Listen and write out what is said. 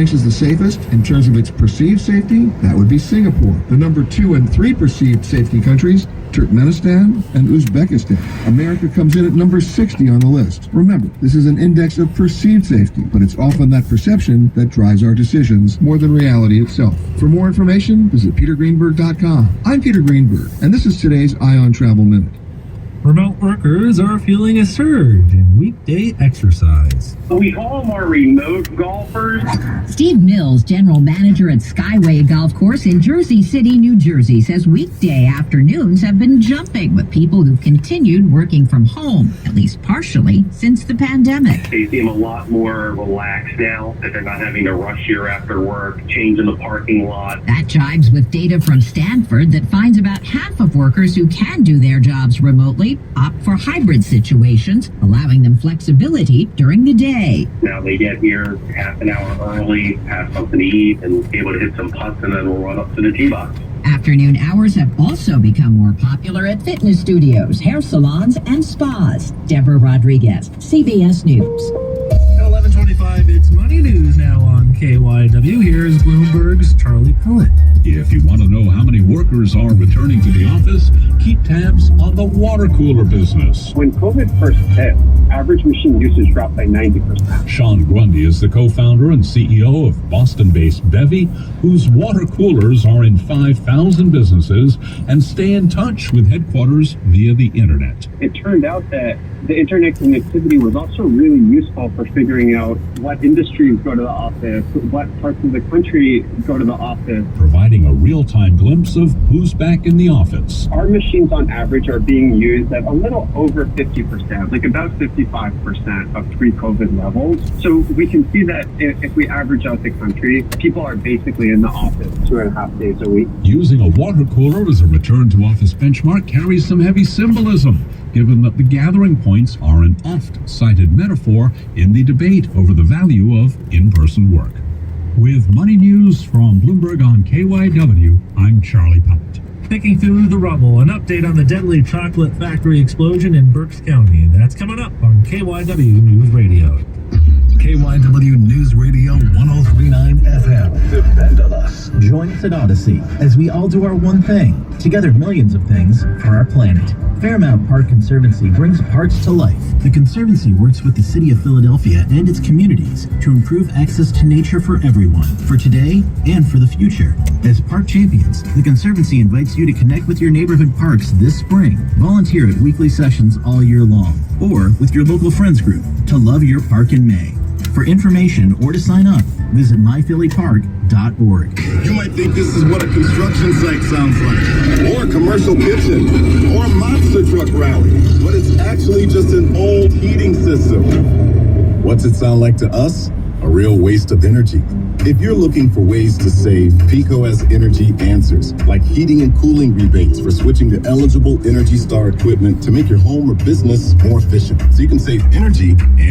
ranks as the safest in terms of its perceived safety, that would be Singapore. The number 2 and 3 perceived safety countries, Turkmenistan and Uzbekistan. America comes in at number 60 on the list. Remember, this is an index of perceived safety, but it's often that perception that drives our decisions more than reality itself. For more information, visit petergreenberg.com. I'm Peter Greenberg, and this is today's Eye on Travel Minute. Remote workers are feeling a surge in weekday exercise. We call them our remote golfers. Steve Mills, general manager at Skyway Golf Course in Jersey City, New Jersey, says weekday afternoons have been jumping with people who've continued working from home, at least partially, since the pandemic. They seem a lot more relaxed now, that they're not having to rush here after work, change in the parking lot. That jives with data from Stanford that finds about half of workers who can do their jobs remotely opt for hybrid situations, allowing them flexibility during the day. Now they get here half an hour early, have something to eat, and be able to hit some putts, and then we'll run up to the tee box. Afternoon hours have also become more popular at fitness studios, hair salons, and spas. Deborah Rodriguez, CBS News. At 11:25, it's Money News now on KYW. Here's Bloomberg's Charlie Pellet. If you want to know how many workers are returning to the office, keep tabs on the water cooler business. When COVID first hit, average machine usage dropped by 90%. Sean Grundy is the co-founder and CEO of Boston-based Bevy, whose water coolers are in 5,000 businesses and stay in touch with headquarters via the internet. It turned out that the internet connectivity was also really useful for figuring out what industries go to the office, what parts of the country go to the office. Providing a real-time glimpse of who's back in the office. Our machines on average are being used at a little over 50%, like about 55% of pre-COVID levels. So we can see that if we average out the country, people are basically in the office 2.5 days a week. Using a water cooler as a return-to-office benchmark carries some heavy symbolism, given that the gathering points are an oft-cited metaphor in the debate over the value of in-person work. With Money News from Bloomberg on KYW, I'm Charlie Pellet. Picking through the rubble, an update on the deadly chocolate factory explosion in Berks County. That's coming up on KYW News Radio. KYW News Radio 103.9 FM. Depend on us. Join us at Odyssey as we all do our one thing. Together, millions of things for our planet. Fairmount Park Conservancy brings parks to life. The Conservancy works with the City of Philadelphia and its communities to improve access to nature for everyone, for today and for the future. As park champions, the Conservancy invites you to connect with your neighborhood parks this spring. Volunteer at weekly sessions all year long, or with your local friends group to love your park in May. For information or to sign up, visit myphillypark.org. You might think this is what a construction site sounds like, or a commercial kitchen, or a monster truck rally, but it's actually just an old heating system. What's it sound like to us? A real waste of energy. If you're looking for ways to save, Pico has energy answers, like heating and cooling rebates for switching to eligible Energy Star equipment to make your home or business more efficient. So you can save energy and